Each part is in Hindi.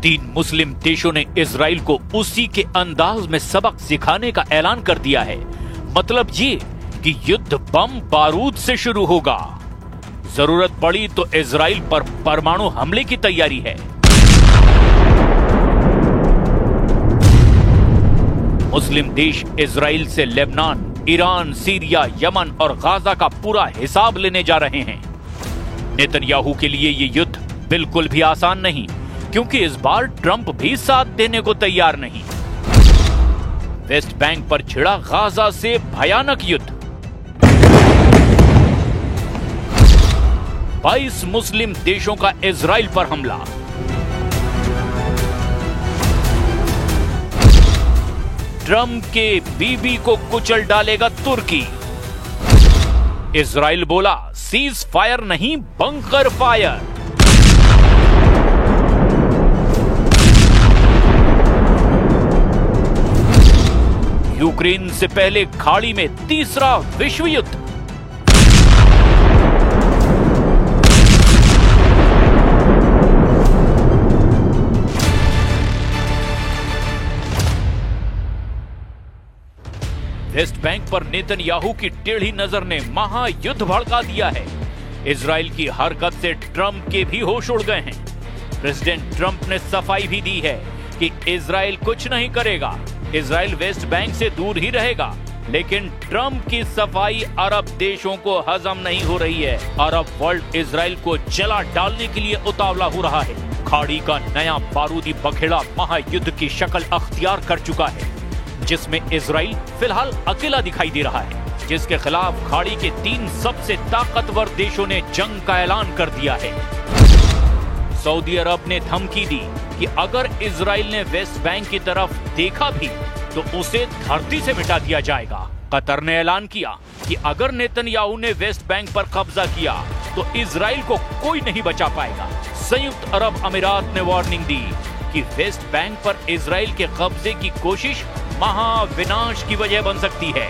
तीन मुस्लिम देशों ने इजराइल को उसी के अंदाज में सबक सिखाने का ऐलान कर दिया है। मतलब ये कि युद्ध बम बारूद से शुरू होगा। जरूरत पड़ी तो इजराइल पर परमाणु हमले की तैयारी है। मुस्लिम देश इजराइल से लेबनान, ईरान, सीरिया, यमन और गाजा का पूरा हिसाब लेने जा रहे हैं। नेतन्याहू के लिए ये युद्ध बिल्कुल भी आसान नहीं, क्योंकि इस बार ट्रंप भी साथ देने को तैयार नहीं। वेस्ट बैंक पर छिड़ा गाजा से भयानक युद्ध। 22 मुस्लिम देशों का इजराइल पर हमला। ट्रंप के बीबी को कुचल डालेगा तुर्की। इजराइल बोला सीज फायर नहीं, बंकर फायर। यूक्रेन से पहले खाड़ी में तीसरा विश्व युद्ध। वेस्ट बैंक पर नेतन्याहू की टेढ़ी नजर ने महायुद्ध भड़का दिया है। इजराइल की हरकत से ट्रंप के भी होश उड़ गए हैं। प्रेसिडेंट ट्रंप ने सफाई भी दी है कि इजराइल कुछ नहीं करेगा, इजराइल वेस्ट बैंक से दूर ही रहेगा। लेकिन ट्रंप की सफाई अरब देशों को हजम नहीं हो रही है। अरब वर्ल्ड इजराइल को जला डालने के लिए उतावला हो रहा है। खाड़ी का नया बारूदी बखेड़ा महायुद्ध की शक्ल अख्तियार कर चुका है, जिसमें इजराइल फिलहाल अकेला दिखाई दे रहा है, जिसके खिलाफ खाड़ी के 3 सबसे ताकतवर देशों ने जंग का ऐलान कर दिया है। सऊदी अरब ने धमकी दी कि अगर इजराइल ने वेस्ट बैंक की तरफ देखा भी तो उसे धरती से मिटा दिया जाएगा। कतर ने ऐलान किया कि अगर नेतन्याहू ने वेस्ट बैंक पर कब्जा किया तो इजराइल को कोई नहीं बचा पाएगा। संयुक्त अरब अमीरात ने वार्निंग दी कि वेस्ट बैंक पर इजराइल के कब्जे की कोशिश महाविनाश की वजह बन सकती है।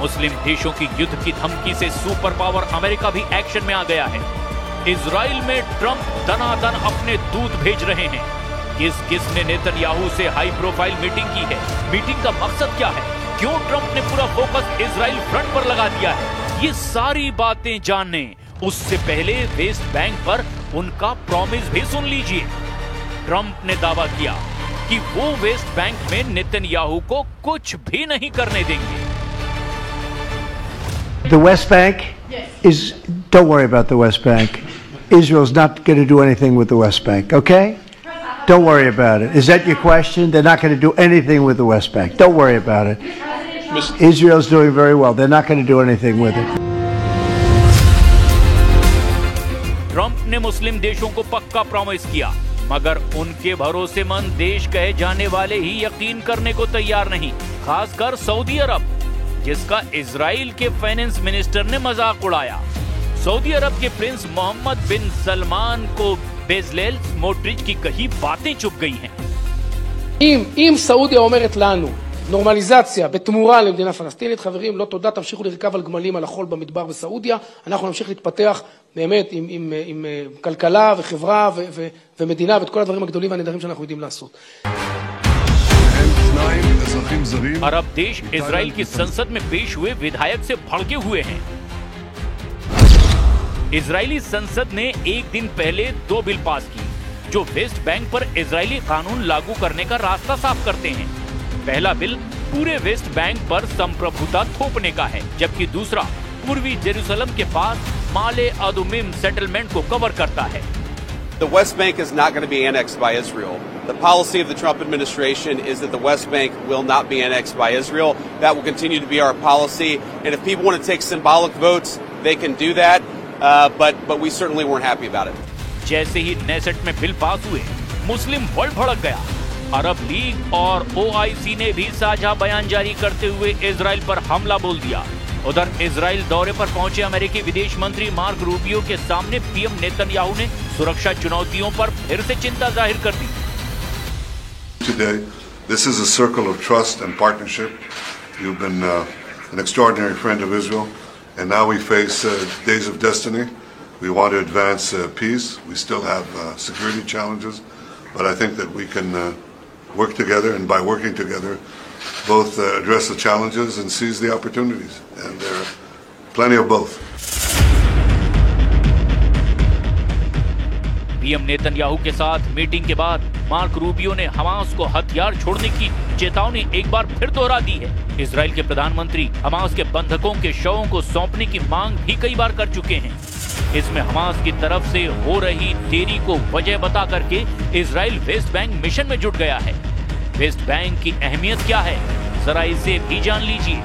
मुस्लिम देशों की युद्ध की धमकी से सुपर पावर अमेरिका भी एक्शन में आ गया है। इजराइल में ट्रंप दनादन अपने दूत भेज रहे हैं। किसने नेतन्याहू से हाई प्रोफाइल मीटिंग की है? मीटिंग का मकसद क्या है? क्यों ट्रंप ने पूरा फोकस इजराइल फ्रंट पर लगा दिया है? ये सारी बातें जानने उससे पहले वेस्ट बैंक पर उनका प्रॉमिस भी सुन लीजिए। ट्रंप ने दावा किया कि वो वेस्ट बैंक में नेतन्याहू को कुछ भी नहीं करने देंगे। The West Bank is, don't worry about the West Bank. Israel's not going to do anything with the West Bank, okay? Don't worry about it. Is that your question? They're not going to do anything with the West Bank. Don't worry about it. Israel's doing very well. They're not going to do anything with it. Trump ने मुस्लिम देशों को पक्का प्रॉमिस किया, मगर उनके भरोसेमंद देश कहे जाने वाले ही यकीन करने को तैयार नहीं, खासकर सऊदी अरब, जिसका इजराइल के फाइनेंस मिनिस्टर ने मजाक उड़ाया। सऊदी अरब के प्रिंस मोहम्मद बिन सलमान को बेजलेल स्मोट्रिच की कही बातें चुप गई हैं। אם סעודיה אומרת לנו נורמליזציה בתמורה למדינה פלסטינית, חברים, לא תודה, תמשיכו לרכב על גמלים על החול במדבר בסעודיה, אנחנו נמשיך להתפתח באמת עם כלכלה וחברה ומדינה ואת כל הדברים הגדולים והנהדרים שאנחנו יודעים לעשות. अरब देश इजराइल की संसद में पेश हुए विधायक से भड़के हुए हैं। इजरायली संसद ने एक दिन पहले 2 बिल पास की जो वेस्ट बैंक पर इजरायली कानून लागू करने का रास्ता साफ करते हैं। पहला बिल पूरे वेस्ट बैंक पर संप्रभुता थोपने का है, जबकि दूसरा पूर्वी जेरूसलम के पास माले अदुमिम सेटलमेंट को कवर करता है। The West Bank is not going to be annexed by Israel. The policy of the Trump administration is that the West Bank will not be annexed by Israel. That will continue to be our policy. And if people want to take symbolic votes, they can do that. But we certainly weren't happy about it. जैसे ही नेसेट में बिल पास हुए, मुस्लिम वर्ल्ड भड़क गया। अरब लीग और OIC ने भी साझा बयान जारी करते हुए इजराइल पर हमला बोल दिया। उधर इजराइल दौरे पर पहुंचे अमेरिकी विदेश मंत्री मार्क रूबियो के सामने पीएम नेतन्याहू ने सुरक्षा चुनौतियों पर फिर से चिंता जाहिर कर दी। Today, this is a circle of trust and partnership. You've been an extraordinary friend of Israel, and now we face days of destiny. We want to advance peace. We still have security challenges, but I think that we can work together, and by working together, both address the challenges and seize the opportunities. And there are plenty of both. PM Netanyahu के साथ मीटिंग के बाद मार्क रूबियो ने हमास को हथियार छोड़ने की चेतावनी एक बार फिर दोहरा दी है। इजराइल के प्रधानमंत्री हमास के बंधकों के शवों को सौंपने की मांग भी कई बार कर चुके हैं। इसमें हमास की तरफ से हो रही देरी को वजह बता करके इजराइल वेस्ट बैंक मिशन में जुट गया है। वेस्ट बैंक की अहमियत क्या है, जरा इसे भी जान लीजिए।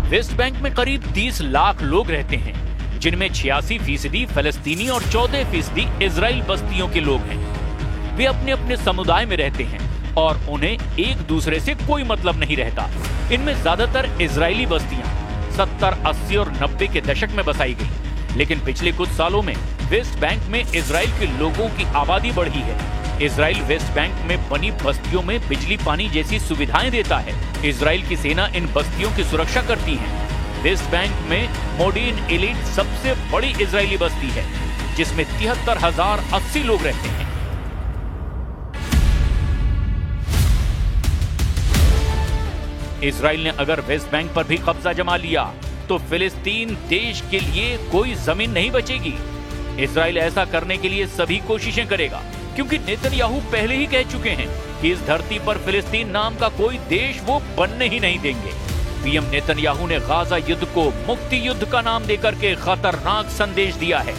वेस्ट बैंक में करीब 30 लाख लोग रहते हैं, जिनमें 86% फलस्तीनी और 14% इजराइल बस्तियों के लोग हैं। वे अपने अपने समुदाय में रहते हैं और उन्हें एक दूसरे से कोई मतलब नहीं रहता। इनमें ज्यादातर इजरायली बस्तियां 70, 80 और 90 के दशक में बसाई गई, लेकिन पिछले कुछ सालों में वेस्ट बैंक में इजराइल के लोगों की आबादी बढ़ी है। इजराइल वेस्ट बैंक में बनी बस्तियों में बिजली पानी जैसी सुविधाएं देता है। इजराइल की सेना इन बस्तियों की सुरक्षा करती है। वेस्ट बैंक में मोडीन एलिट सबसे बड़ी इजरायली बस्ती है, जिसमें 73,080 लोग रहते हैं। इजराइल ने अगर वेस्ट बैंक पर भी कब्जा जमा लिया तो फिलिस्तीन देश के लिए कोई जमीन नहीं बचेगी। इजराइल ऐसा करने के लिए सभी कोशिशें करेगा, क्योंकि नेतन्याहू पहले ही कह चुके हैं कि इस धरती पर फिलिस्तीन नाम का कोई देश वो बनने ही नहीं देंगे। पीएम नेतन्याहू ने गाजा युद्ध को मुक्ति युद्ध का नाम देकर के खतरनाक संदेश दिया है।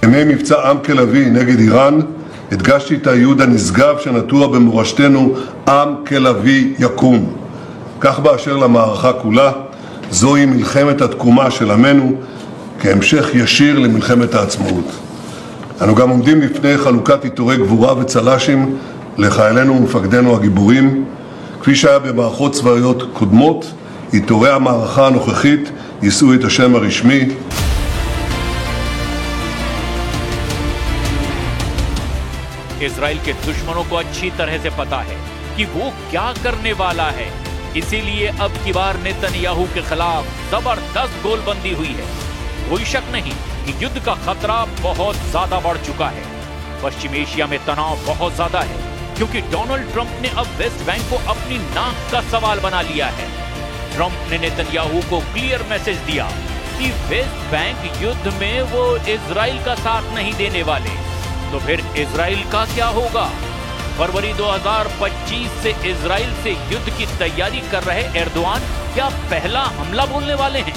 ימי מבצע עם כלבי נגד איראן הדגשתי את הייעוד הנשגב שנטוע במורשתנו עם כלבי יקום. כך באשר למערכה כולה, זוהי מלחמת התקומה של עמנו כהמשך ישיר למלחמת העצמאות. אנו גם עומדים לפני חלוקת עיטורי גבורה וצל"שים לחיילינו ומפקדינו הגיבורים. כפי שהיה במערכות צבאיות קודמות, עיטורי המערכה הנוכחית יישאו את השם הרשמי. इजराइल के दुश्मनों को अच्छी तरह से पता है कि वो क्या करने वाला है, इसीलिए अब की बार नेतन्याहू के खिलाफ जबरदस्त गोलबंदी हुई है। कोई शक नहीं कि युद्ध का खतरा बहुत ज्यादा बढ़ चुका है। पश्चिम एशिया में तनाव बहुत ज्यादा है, क्योंकि डोनाल्ड ट्रंप ने अब वेस्ट बैंक को अपनी नाक का सवाल बना लिया है। ट्रंप ने नेतन्याहू को क्लियर मैसेज दिया कि वेस्ट बैंक युद्ध में वो इजराइल का साथ नहीं देने वाले। तो फिर इजराइल का क्या होगा? फरवरी 2025 से इजराइल से युद्ध की तैयारी कर रहे एर्दोआन क्या पहला हमला बोलने वाले हैं?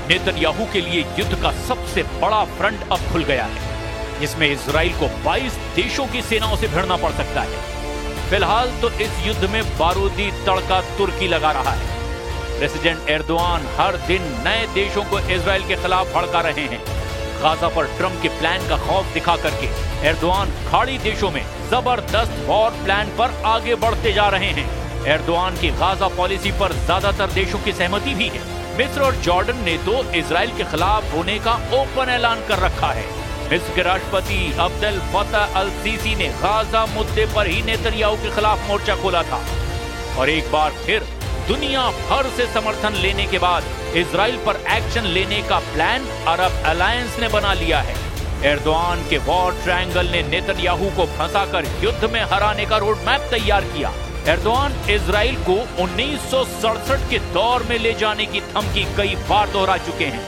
नेतन्याहू के लिए युद्ध का सबसे बड़ा फ्रंट अब खुल गया है, जिसमें इजराइल को 22 देशों की सेनाओं से भिड़ना पड़ सकता है। फिलहाल तो इस युद्ध में बारूदी तड़का तुर्की लगा रहा है। प्रेसिडेंट एर्दोआन हर दिन नए देशों को इजराइल के खिलाफ भड़का रहे हैं। गाजा पर ट्रंप के प्लान का खौफ दिखा करके एर्दोआन खाड़ी देशों में जबरदस्त वॉर प्लान पर आगे बढ़ते जा रहे हैं। एर्दोआन की गाजा पॉलिसी पर ज्यादातर देशों की सहमति भी है। मिस्र और जॉर्डन ने तो इजराइल के खिलाफ होने का ओपन ऐलान कर रखा है। मिस्र के राष्ट्रपति अब्देल फतह अल सीसी ने गाजा मुद्दे पर ही नेतन्याहू के खिलाफ मोर्चा खोला था, और एक बार फिर दुनिया भर से समर्थन लेने के बाद इजराइल पर एक्शन लेने का प्लान अरब अलायंस ने बना लिया है। एर्दोआन के वॉर ट्रायंगल ने नेतन्याहू को फंसाकर युद्ध में हराने का रोड मैप तैयार किया। एर्दोआन इजराइल को 1967 के दौर में ले जाने की धमकी कई बार दोहरा चुके हैं।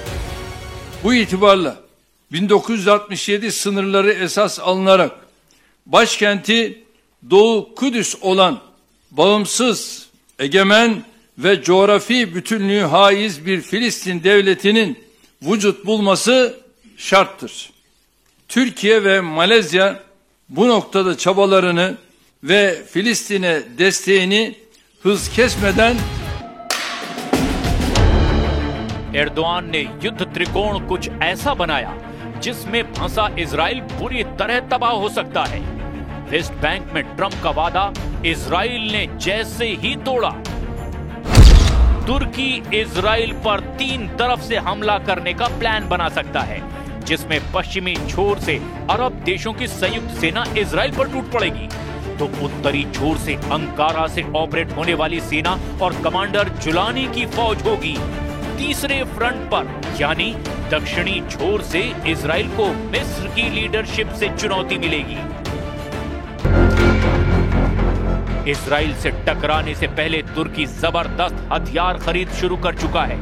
Bu itibarla 1967 sınırları esas alınarak başkenti Doğu Kudüs olan bağımsız, egemen ve coğrafi bütünlüğü haiz bir Filistin devletinin vücut bulması şarttır. Türkiye ve Malezya bu noktada çabalarını ve Filistin'e desteğini hız kesmeden Erdogan ने युद्ध त्रिकोण कुछ ऐसा बनाया जिसमें फंसा इजराइल पूरी तरह तबाह हो सकता है। वेस्ट बैंक में ट्रंप का वादा इजराइल ने जैसे ही तोड़ा, तुर्की इजराइल पर 3 तरफ से हमला करने का प्लान बना सकता है, जिसमें पश्चिमी छोर से अरब देशों की संयुक्त सेना इजराइल पर टूट पड़ेगी, तो उत्तरी छोर से अंकारा से ऑपरेट होने वाली सेना और कमांडर जुलानी की फौज होगी। तीसरे फ्रंट पर यानी दक्षिणी छोर से इजराइल को मिस्र की लीडरशिप से चुनौती मिलेगी। इजराइल से टकराने से पहले तुर्की जबरदस्त हथियार खरीद शुरू कर चुका है।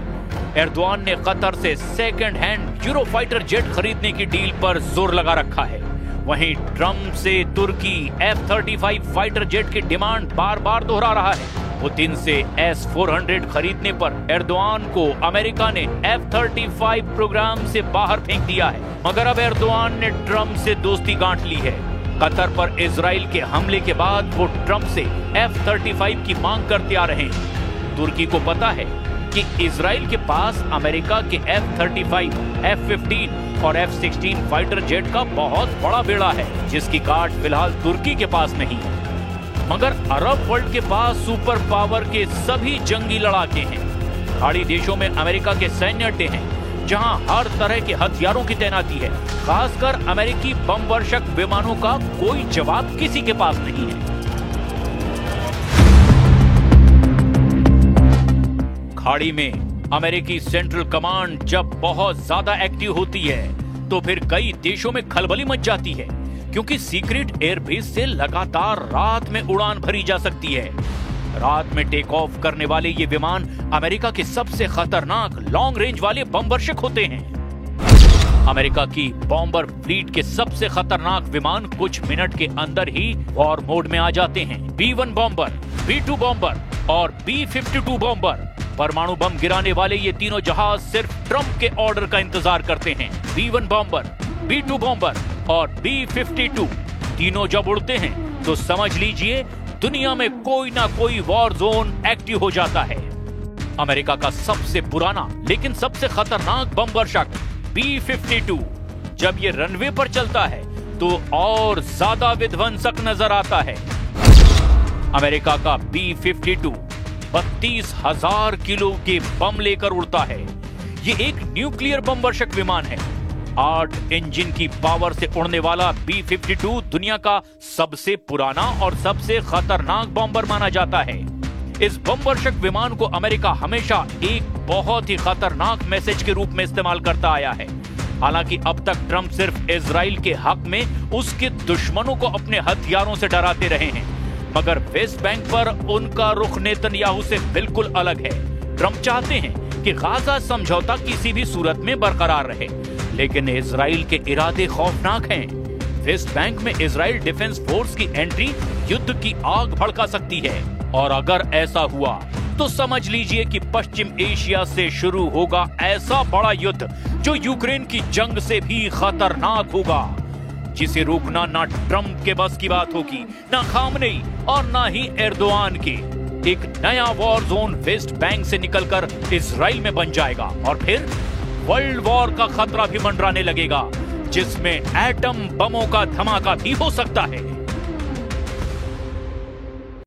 एर्दोआन ने कतर से सेकंड हैंड यूरोफाइटर जेट खरीदने की डील पर जोर लगा रखा है। वहीं ट्रंप से तुर्की F-35 फाइटर जेट की डिमांड बार बार दोहरा रहा है। पुतिन से S-400 खरीदने पर एर्दोआन को अमेरिका ने F-35 प्रोग्राम से बाहर फेंक दिया है, मगर अब एर्दोआन ने ट्रंप से दोस्ती गांठ ली है। कतर पर इजराइल के हमले के बाद वो ट्रंप से F-35 की मांग करते आ रहे हैं। तुर्की को पता है कि इजराइल के पास अमेरिका के F-35, F-15 और F-16 फाइटर जेट का बहुत बड़ा बेड़ा है, जिसकी काट फिलहाल तुर्की के पास नहीं है। मगर अरब वर्ल्ड के पास सुपर पावर के सभी जंगी लड़ाके हैं। खाड़ी देशों में अमेरिका के सैन्य अड्डे हैं, जहां हर तरह के हथियारों की तैनाती है। खासकर अमेरिकी बम वर्षक विमानों का कोई जवाब किसी के पास नहीं है। खाड़ी में अमेरिकी सेंट्रल कमांड जब बहुत ज्यादा एक्टिव होती है तो फिर कई देशों में खलबली मच जाती है, क्योंकि सीक्रेट एयरबेस से लगातार रात में उड़ान भरी जा सकती है। रात में टेक ऑफ करने वाले ये विमान अमेरिका के सबसे खतरनाक लॉन्ग रेंज वाले बम वर्षक होते हैं। अमेरिका की बॉम्बर फ्लीट के सबसे खतरनाक विमान कुछ मिनट के अंदर ही वॉर मोड में आ जाते हैं। B-1 बॉम्बर, B-2 बॉम्बर और B-52 बॉम्बर, परमाणु बम गिराने वाले ये तीनों जहाज सिर्फ ट्रंप के ऑर्डर का इंतजार करते हैं। B-1 बॉम्बर, B-2 बॉम्बर और B-52 तीनों जब उड़ते हैं तो समझ लीजिए दुनिया में कोई ना कोई वॉर जोन एक्टिव हो जाता है। अमेरिका का सबसे पुराना लेकिन सबसे खतरनाक बम वर्षक B-52 जब ये रनवे पर चलता है तो और ज्यादा विध्वंसक नजर आता है। अमेरिका का B-52 32,000 किलो के बम लेकर उड़ता है। ये एक न्यूक्लियर बम वर्षक विमान है। 8 इंजन की पावर से उड़ने वाला B-52 दुनिया का सबसे पुराना और सबसे खतरनाक बॉम्बर माना जाता है। इस बम वर्षक विमान को अमेरिका हमेशा एक बहुत ही खतरनाक मैसेज के रूप में इस्तेमाल करता आया है। हालांकि अब तक ट्रंप सिर्फ इजराइल के हक में उसके दुश्मनों को अपने हथियारों से डराते रहे हैं, मगर वेस्ट बैंक पर उनका रुख नेतन्याहू से बिल्कुल अलग है। ट्रंप चाहते हैं कि गाजा समझौता किसी भी सूरत में बरकरार रहे, लेकिन इजराइल के इरादे खौफनाक हैं। वेस्ट बैंक में इजराइल डिफेंस फोर्स की एंट्री युद्ध की आग भड़का सकती है, और अगर ऐसा हुआ तो समझ लीजिए कि पश्चिम एशिया से शुरू होगा ऐसा बड़ा युद्ध जो यूक्रेन की जंग से भी खतरनाक होगा, जिसे रोकना ना ट्रंप के बस की बात होगी, ना खामनेई और ना ही एर्दोआन की। एक नया वॉर जोन वेस्ट बैंक से निकलकर इजराइल में बन जाएगा, और फिर वर्ल्ड वॉर का खतरा भी मंडराने लगेगा, जिसमें एटम बमों का धमाका भी हो सकता है।